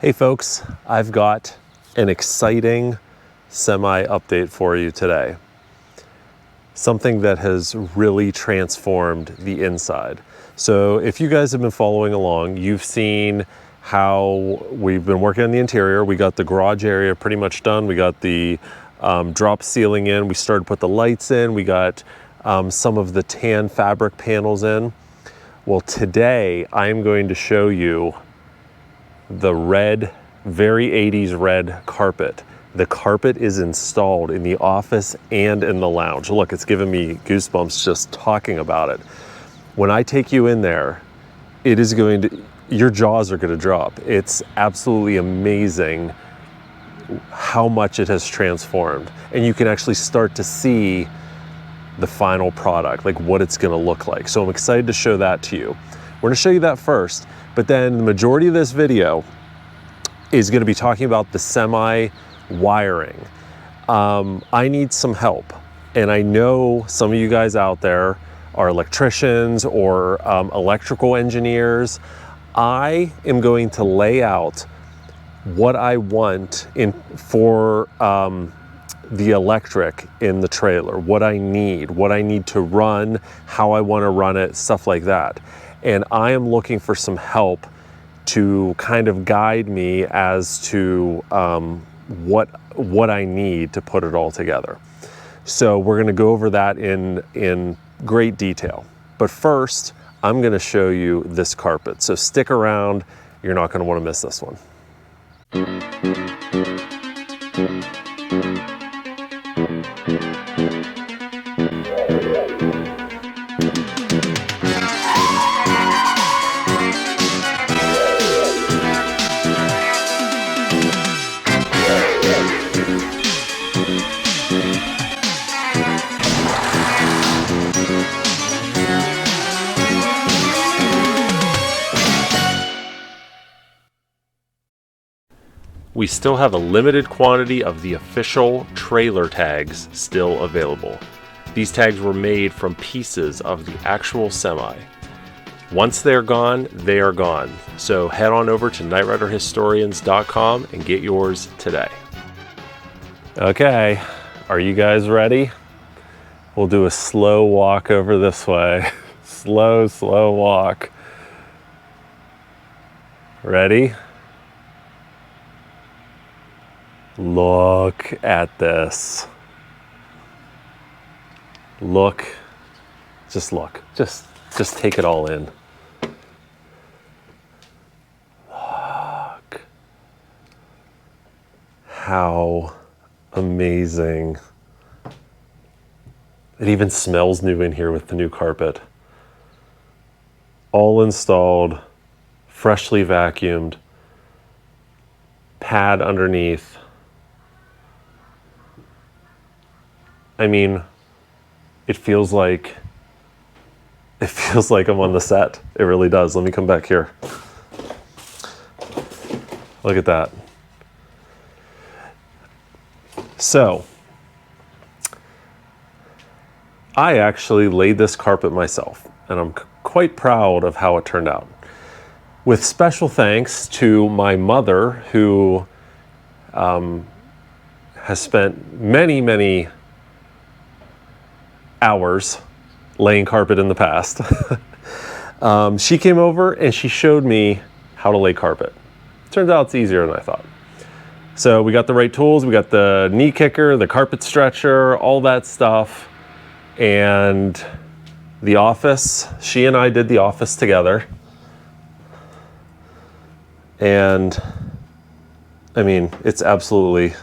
Hey folks, I've got an exciting semi update for you today. Something that has really transformed the inside. So if you guys have been following along, you've seen how we've been working on the interior. We got the garage area pretty much done. We got the drop ceiling in. We started to put the lights in. We got some of the tan fabric panels in. Well, today I'm going to show you the red, very 80s red carpet. The carpet is installed in the office and in the lounge. Look, it's giving me goosebumps just talking about it. When I take you in there, it is going to, your jaws are going to drop. It's absolutely amazing how much it has transformed. And you can actually start to see the final product, like what it's going to look like. So I'm excited to show that to you. We're going to show you that first, but then the majority of this video is going to be talking about the semi wiring. I need some help, and I know some of you guys out there are electricians or electrical engineers. I am going to lay out what I want for the electric in the trailer, what I need to run, how I want to run it, stuff like that. And I am looking for some help to kind of guide me as to what I need to put it all together. So we're going to go over that in great detail. But first, I'm going to show you this carpet. So stick around. You're not going to want to miss this one. We still have a limited quantity of the official trailer tags still available. These tags were made from pieces of the actual semi. Once they're gone, they are gone. So head on over to knightriderhistorians.com and get yours today. Okay, are you guys ready? We'll do a slow walk over this way. Slow walk. Ready? Look at this. Look. Just look. Just take it all in. Look. How amazing. It even smells new in here with the new carpet. All installed, freshly vacuumed, pad underneath. I mean, it feels like I'm on the set. It really does. Let me come back here. Look at that. So, I actually laid this carpet myself, and I'm quite proud of how it turned out. With special thanks to my mother, who has spent many hours laying carpet in the past. She came over and she showed me how to lay carpet. Turns out it's easier than I thought. So we got the right tools. We got the knee kicker, the carpet stretcher, all that stuff. And the office, she and I did the office together. And I mean, it's absolutely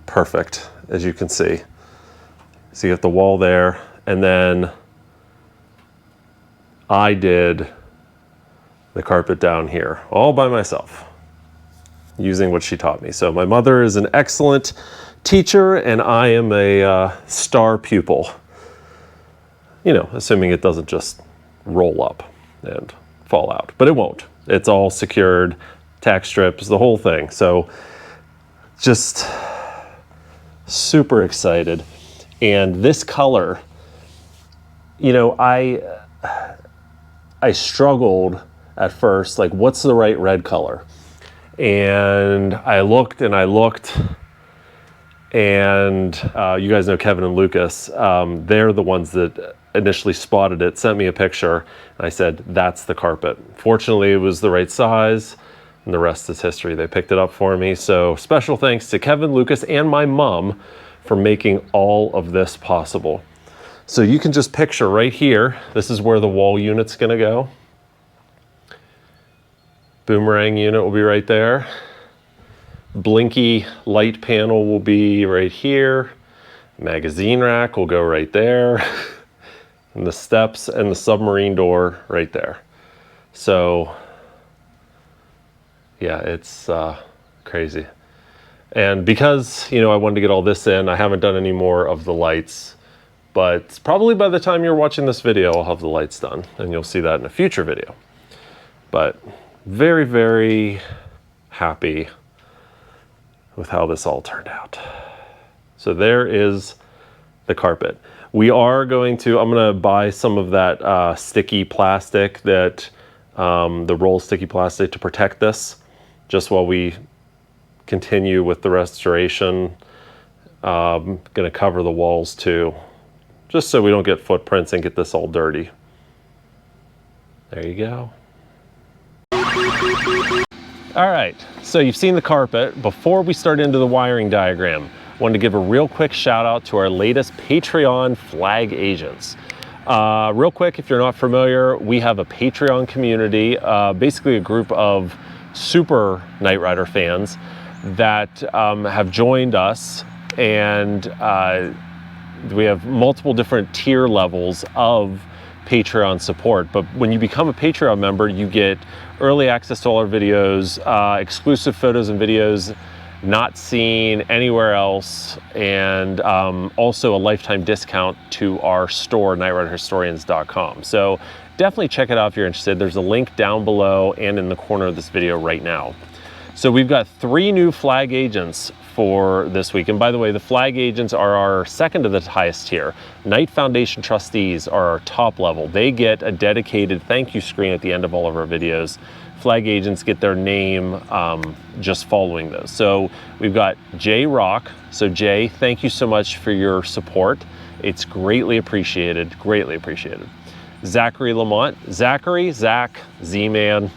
perfect, as you can see. So you got the wall there, and then I did the carpet down here all by myself, using what she taught me. So my mother is an excellent teacher, and I am a star pupil. You know, assuming it doesn't just roll up and fall out, but it won't. It's all secured, tack strips, the whole thing. So just super excited. And this color, you know, I struggled at first, like, what's the right red color? And I looked and I looked, and you guys know Kevin and Lucas. They're the ones that initially spotted it, sent me a picture, and I said, that's the carpet. Fortunately, it was the right size, and the rest is history. They picked it up for me. So special thanks to Kevin, Lucas, and my mom for making all of this possible. So you can just picture right here, this is where the wall unit's gonna go. Boomerang unit will be right there. Blinky light panel will be right here. Magazine rack will go right there. And the steps and the submarine door right there. So yeah, it's crazy. And because, you know, I wanted to get all this in, I haven't done any more of the lights, but probably by the time you're watching this video, I'll have the lights done, and you'll see that in a future video. But very, very happy with how this all turned out. So there is the carpet. We are going to, I'm gonna buy some of that sticky plastic, that the roll sticky plastic to protect this, just while we continue with the restoration. Gonna cover the walls too, just so we don't get footprints and get this all dirty. There you go. All right, so you've seen the carpet. Before we start into the wiring diagram, I wanted to give a real quick shout out to our latest Patreon flag agents. Real quick, if you're not familiar, we have a Patreon community, basically a group of super Knight Rider fans that have joined us, and we have multiple different tier levels of Patreon support. But when you become a Patreon member, you get early access to all our videos, exclusive photos and videos not seen anywhere else, and also a lifetime discount to our store, knightriderhistorians.com. So definitely check it out if you're interested. There's a link down below and in the corner of this video right now. So we've got 3 new flag agents for this week. And by the way, the flag agents are our second to the highest tier. Knight Foundation trustees are our top level. They get a dedicated thank you screen at the end of all of our videos. Flag agents get their name just following those. So we've got Jay Rock. So Jay, thank you so much for your support. It's greatly appreciated, greatly appreciated. Zachary Lamont. Zachary, Zach, Z-Man,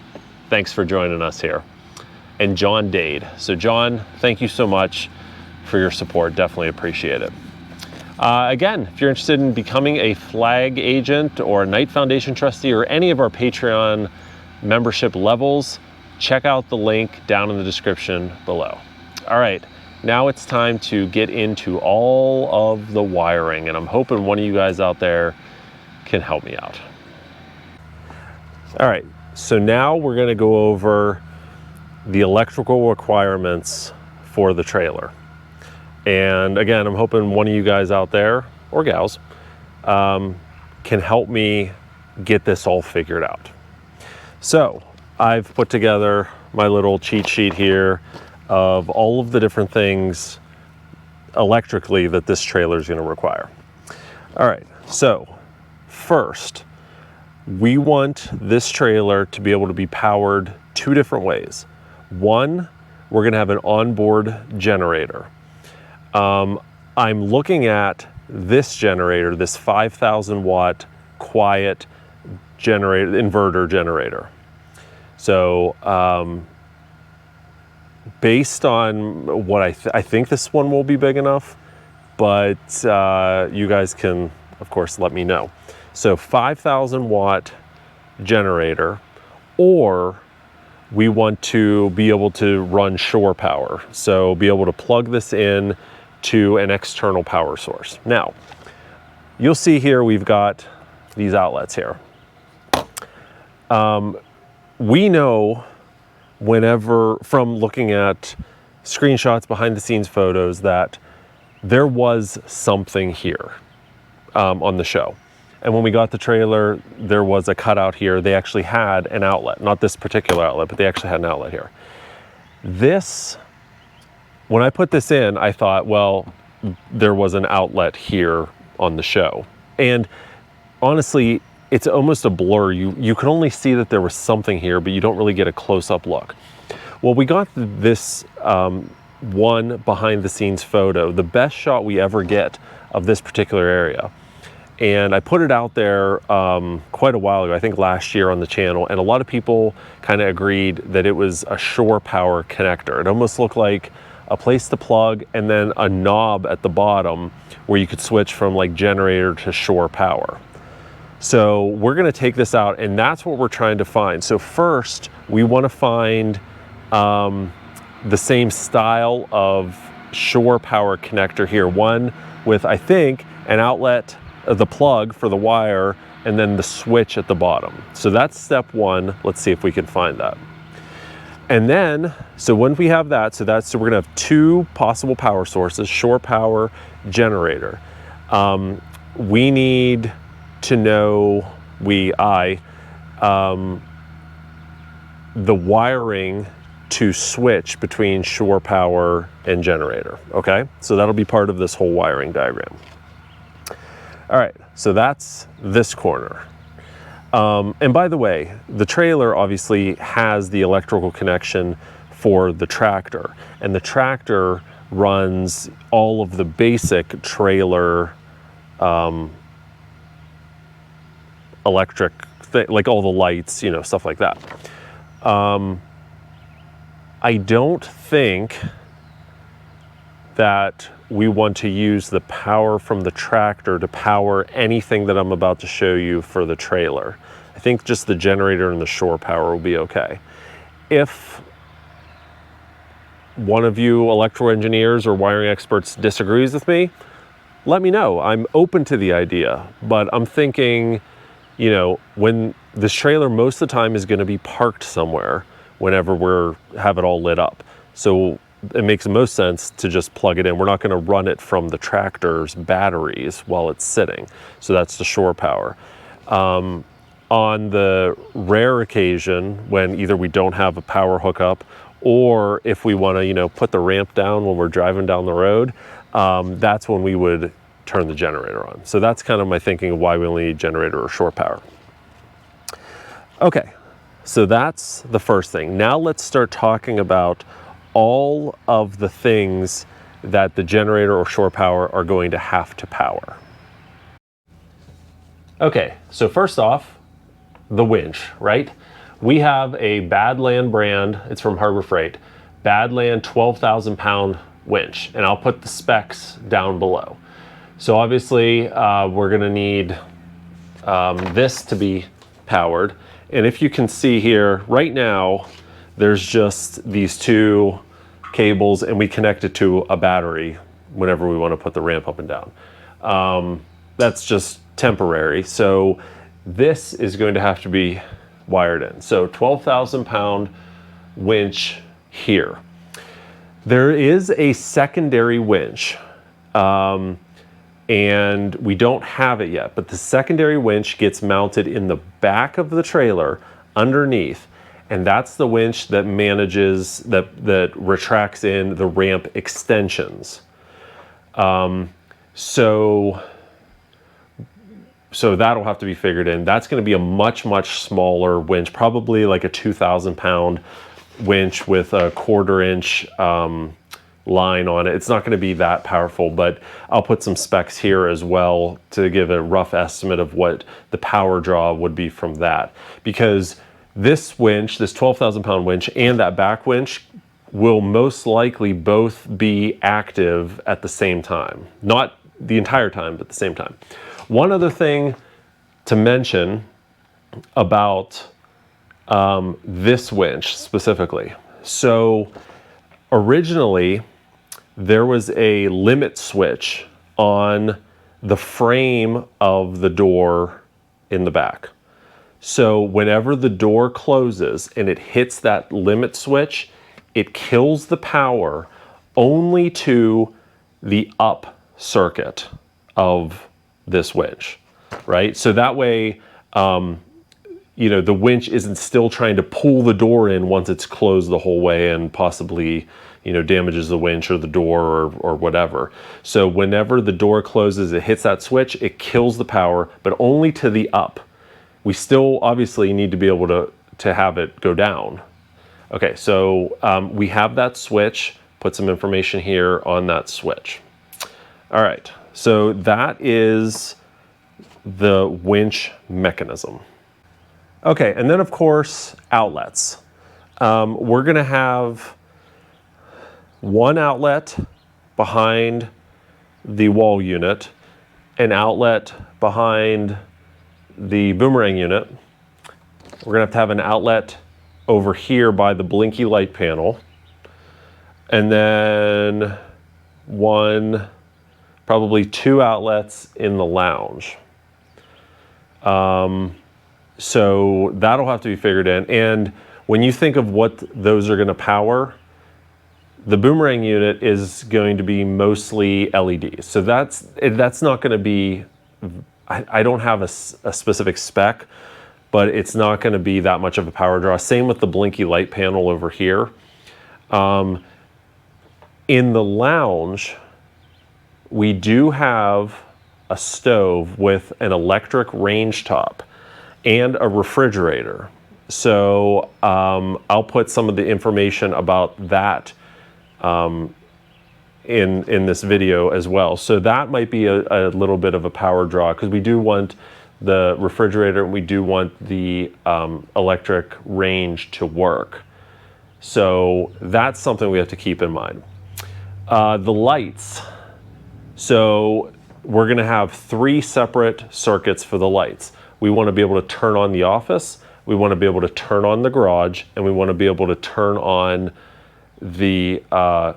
thanks for joining us here. And John Dade. So John, thank you so much for your support. Definitely appreciate it. Again, if you're interested in becoming a flag agent or a Knight Foundation trustee or any of our Patreon membership levels, check out the link down in the description below. All right, now it's time to get into all of the wiring, and I'm hoping one of you guys out there can help me out. All right, so now we're gonna go over the electrical requirements for the trailer. And again, I'm hoping one of you guys out there, or gals, can help me get this all figured out. So I've put together my little cheat sheet here of all of the different things electrically that this trailer is going to require. All right, so first, we want this trailer to be able to be powered 2 different ways. One, we're going to have an onboard generator. I'm looking at this generator, this 5,000 watt quiet generator, inverter generator. So based on what I think this one will be big enough, but you guys can, of course, let me know. So 5,000 watt generator, or we want to be able to run shore power. So be able to plug this in to an external power source. Now, you'll see here we've got these outlets here. We know whenever, from looking at screenshots, behind the scenes photos, that there was something here on the show. And when we got the trailer, there was a cutout here. They actually had an outlet, not this particular outlet, but they actually had an outlet here. This, when I put this in, I thought, well, there was an outlet here on the show. And honestly, it's almost a blur. You can only see that there was something here, but you don't really get a close-up look. Well, we got this one behind the scenes photo, the best shot we ever get of this particular area. And I put it out there quite a while ago, I think last year on the channel, and a lot of people kind of agreed that it was a shore power connector. It almost looked like a place to plug and then a knob at the bottom where you could switch from like generator to shore power. So we're gonna take this out, and that's what we're trying to find. So first, we wanna find the same style of shore power connector here. One with, I think, an outlet, the plug for the wire, and then the switch at the bottom. So that's step one. Let's see if we can find that. And then, so when we have that, so we're gonna have two possible power sources, shore power, generator. We need to know, the wiring to switch between shore power and generator, okay? So that'll be part of this whole wiring diagram. All right, so that's this corner. And by the way, the trailer obviously has the electrical connection for the tractor, and the tractor runs all of the basic trailer electric, like all the lights, you know, stuff like that. I don't think that we want to use the power from the tractor to power anything that I'm about to show you for the trailer. I think just the generator and the shore power will be okay. If one of you electrical engineers or wiring experts disagrees with me, let me know. I'm open to the idea, but I'm thinking, you know, when this trailer most of the time is going to be parked somewhere whenever have it all lit up. So it makes the most sense to just plug it in. We're not going to run it from the tractor's batteries while it's sitting. So that's the shore power. On the rare occasion when either we don't have a power hookup, or if we want to, you know, put the ramp down when we're driving down the road, that's when we would turn the generator on. So that's kind of my thinking of why we only need generator or shore power. Okay, so that's the first thing. Now let's start talking about all of the things that the generator or shore power are going to have to power. Okay, so first off, the winch, right? We have a Badland brand, it's from Harbor Freight, Badland 12,000 pound winch, and I'll put the specs down below. So obviously we're gonna need this to be powered. And if you can see here, right now, there's just these two cables and we connect it to a battery whenever we wanna put the ramp up and down. That's just temporary. So this is going to have to be wired in. So 12,000 pound winch here. There is a secondary winch, and we don't have it yet, but the secondary winch gets mounted in the back of the trailer underneath, and that's the winch that manages, that retracts in the ramp extensions. So that'll have to be figured in. That's going to be a much, much smaller winch, probably like a 2,000 pound winch with a 1/4 inch line on it. It's not going to be that powerful, but I'll put some specs here as well to give a rough estimate of what the power draw would be from that. Because this winch, this 12,000 pound winch and that back winch will most likely both be active at the same time. Not the entire time, but at the same time. One other thing to mention about this winch specifically. So originally there was a limit switch on the frame of the door in the back. So whenever the door closes and it hits that limit switch, it kills the power only to the up circuit of this winch, right? So that way, you know, the winch isn't still trying to pull the door in once it's closed the whole way and possibly, you know, damages the winch or the door or whatever. So whenever the door closes, it hits that switch, it kills the power, but only to the up. We still obviously need to be able to have it go down. Okay, so we have that switch, put some information here on that switch. All right, so that is the winch mechanism. Okay, and then of course, outlets. We're gonna have one outlet behind the wall unit, an outlet behind the boomerang unit. We're gonna have to have an outlet over here by the blinky light panel, and then probably two outlets in the lounge. So that'll have to be figured in. And when you think of what those are gonna power, the boomerang unit is going to be mostly LEDs. So that's not gonna be, I don't have a specific spec, but it's not gonna be that much of a power draw. Same with the blinky light panel over here. In the lounge, we do have a stove with an electric range top and a refrigerator. So I'll put some of the information about that in this video as well. So that might be a little bit of a power draw, because we do want the refrigerator and we do want the electric range to work. So that's something we have to keep in mind. The lights. So we're gonna have 3 separate circuits for the lights. We wanna be able to turn on the office, we wanna be able to turn on the garage, and we wanna be able to turn on the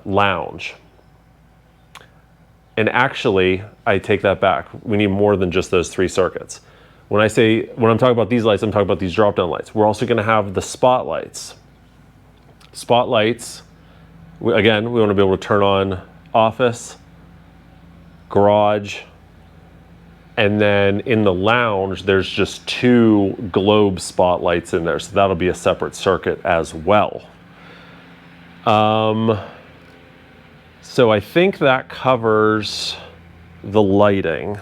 lounge. And actually, I take that back. We need more than just those 3 circuits. When I'm talking about these lights, I'm talking about these drop-down lights. We're also gonna have the spotlights. Spotlights, again, we wanna be able to turn on office, garage, and then in the lounge, there's just 2 globe spotlights in there. So that'll be a separate circuit as well. So I think that covers the lighting.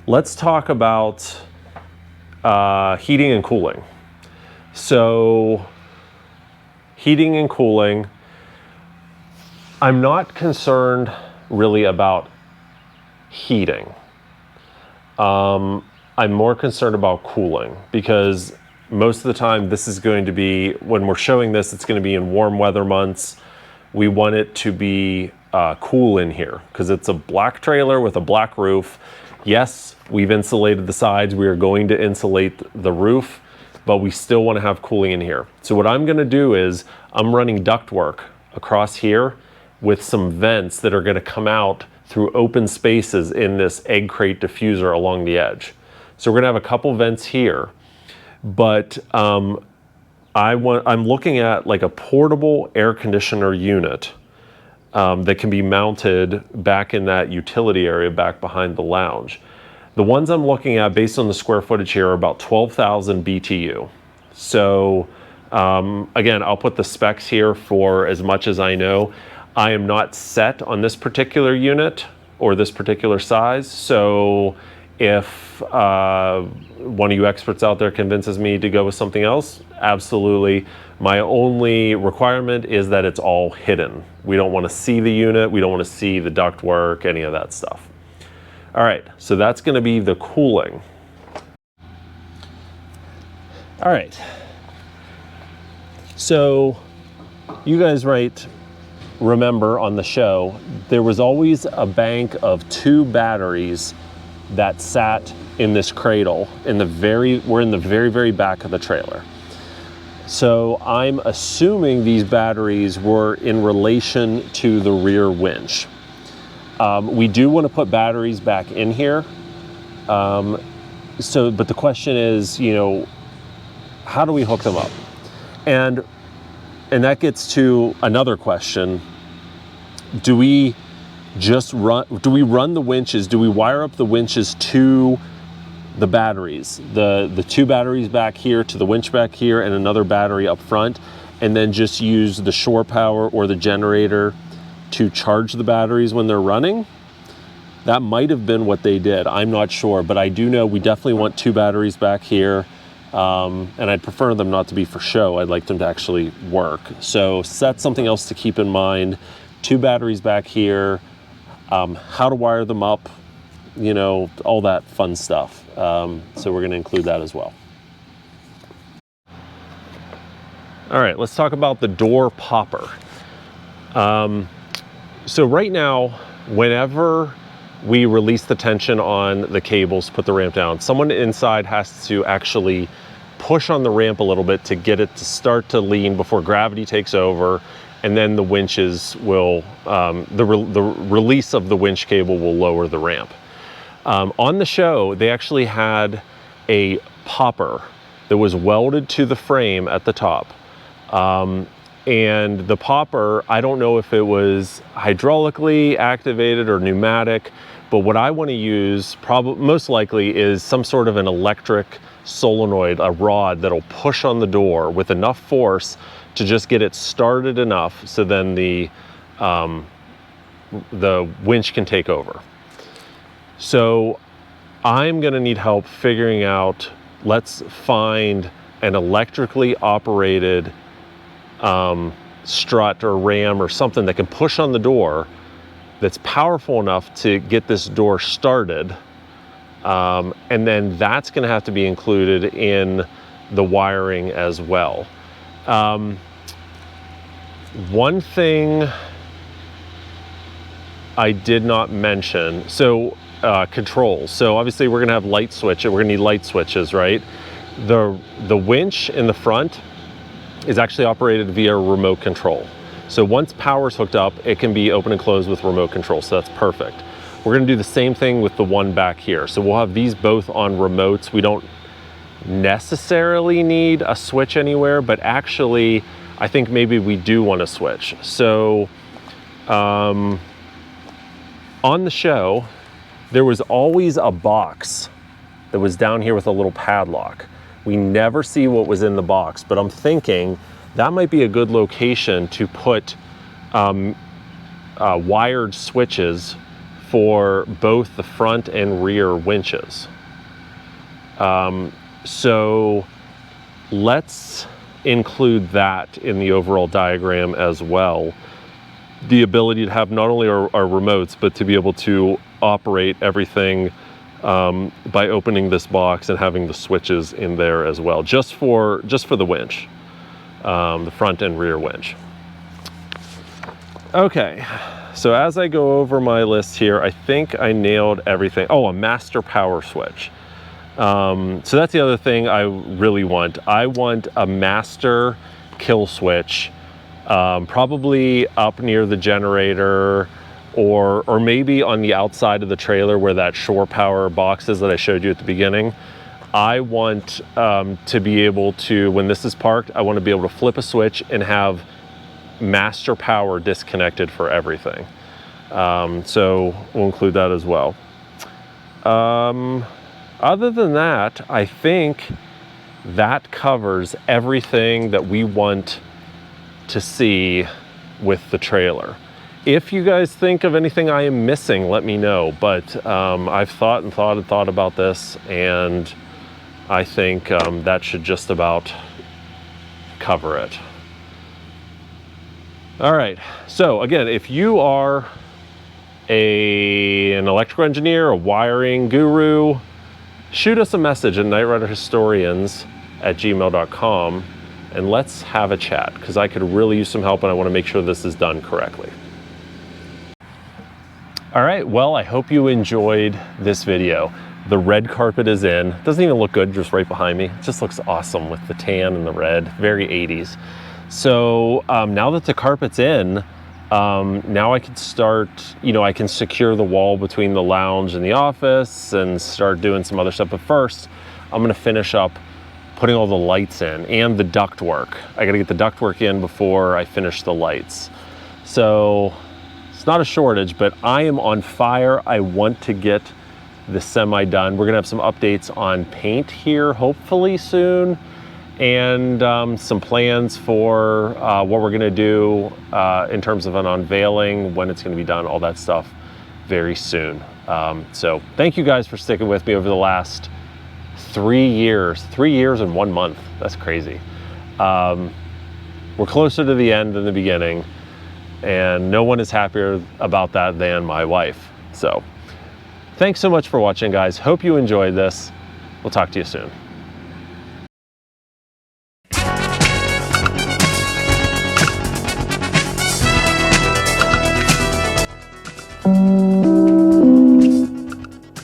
Let's talk about heating and cooling. So heating and cooling, I'm not concerned really about heating. I'm more concerned about cooling, because most of the time this is going to be, when we're showing this, it's going to be in warm weather months. We want it to be cool in here, because it's a black trailer with a black roof. Yes, we've insulated the sides. We are going to insulate the roof, but we still want to have cooling in here. So what I'm going to do is I'm running ductwork across here with some vents that are going to come out through open spaces in this egg crate diffuser along the edge. So we're going to have a couple vents here, but I'm looking at like a portable air conditioner unit that can be mounted back in that utility area back behind the lounge. The ones I'm looking at based on the square footage here are about 12,000 BTU. So again, I'll put the specs here for as much as I know. I am not set on this particular unit or this particular size. So if one of you experts out there convinces me to go with something else, absolutely. My only requirement is that it's all hidden. We don't want to see the unit. We don't want to see the ductwork, any of that stuff. All right, so that's going to be the cooling. All right. So you guys might remember on the show, there was always a bank of 2 batteries that sat in this cradle we're in the very, very back of the trailer. So I'm assuming these batteries were in relation to the rear winch. We do want to put batteries back in here. But the question is, how do we hook them up? And that gets to another question. Do we run the winches? Do we wire up the winches to the batteries? The 2 batteries back here to the winch back here and another battery up front, and then just use the shore power or the generator to charge the batteries when they're running? That might have been what they did. I'm not sure, but I do know we definitely want 2 batteries back here. and I'd prefer them not to be for show. I'd like them to actually work. So that's something else to keep in mind. 2 batteries back here, how to wire them up, you know, all that fun stuff. So we're gonna include that as well. All right, let's talk about the door popper. So right now, whenever we release the tension on the cables, put the ramp down, someone inside has to actually push on the ramp a little bit to get it to start to lean before gravity takes over, and then the winches will, the release of the winch cable will lower the ramp. On the show, they actually had a popper that was welded to the frame at the top. And the popper, I don't know if it was hydraulically activated or pneumatic, but what I want to use most likely is some sort of an electric solenoid, a rod that'll push on the door with enough force to just get it started enough so then the winch can take over. So I'm going to need help figuring out, let's find an electrically operated strut or ram or something that can push on the door that's powerful enough to get this door started, and then that's going to have to be included in the wiring as well. One thing I did not mention, so controls. So obviously we're going to have light switches. We're going to need light switches, right? The winch in the front is actually operated via remote control. So once power's hooked up, it can be open and closed with remote control, so that's perfect. We're gonna do the same thing with the one back here. So we'll have these both on remotes. We don't necessarily need a switch anywhere, but actually, I think maybe we do want to switch. So on the show, there was always a box that was down here with a little padlock. We never see what was in the box, but I'm thinking that might be a good location to put wired switches for both the front and rear winches. So let's include that in the overall diagram as well. The ability to have not only our remotes, but to be able to operate everything by opening this box and having the switches in there as well, just for the winch, the front and rear winch. Okay, so as I go over my list here, I think I nailed everything. Oh, a master power switch. So that's the other thing I really want. I want a master kill switch, probably up near the generator, or maybe on the outside of the trailer where that shore power box is that I showed you at the beginning. I want to be able to, when this is parked, I want to be able to flip a switch and have master power disconnected for everything. So we'll include that as well. Other than that, I think that covers everything that we want to see with the trailer. If you guys think of anything I am missing, let me know. But I've thought about this, and I think that should just about cover it. All right, so again, if you are an electrical engineer, a wiring guru, shoot us a message at knightriderhistorians@gmail.com and let's have a chat, because I could really use some help and I want to make sure this is done correctly. All right, well, I hope you enjoyed this video. The red carpet is in. It doesn't even look good just right behind me. It just looks awesome with the tan and the red, very 80s. So now that the carpet's in, now I can start, I can secure the wall between the lounge and the office and start doing some other stuff. But first, I'm gonna finish up putting all the lights in and the ductwork. I gotta get the ductwork in before I finish the lights. So it's not a shortage, but I am on fire. I want to get the semi done. We're gonna have some updates on paint here, hopefully soon, and some plans for what we're gonna do in terms of an unveiling, when it's gonna be done, all that stuff very soon. So thank you guys for sticking with me over the last 3 years, 3 years and 1 month. That's crazy. We're closer to the end than the beginning, and no one is happier about that than my wife. So thanks so much for watching, guys. Hope you enjoyed this. We'll talk to you soon.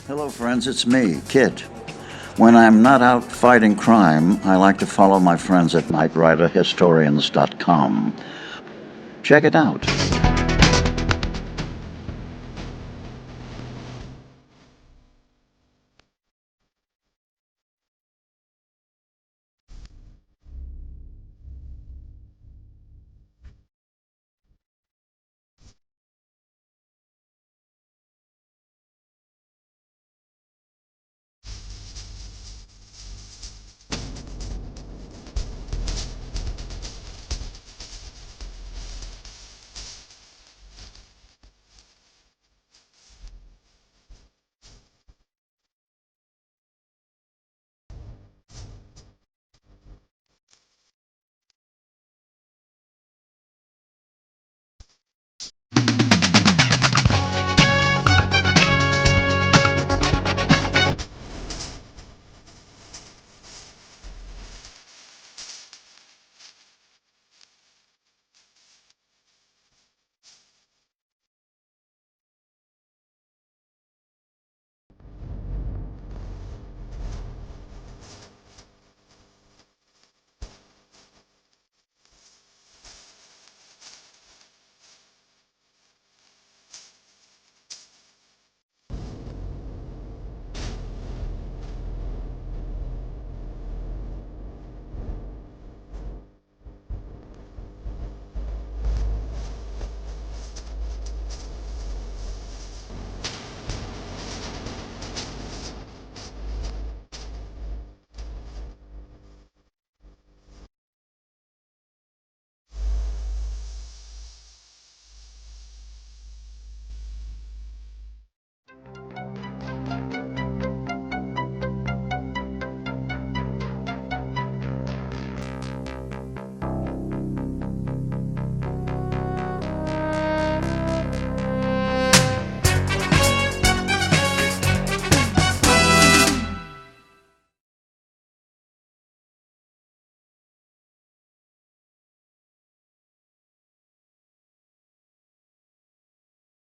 Hello friends, it's me, KITT. When I'm not out fighting crime, I like to follow my friends at knightriderhistorians.com. Check it out.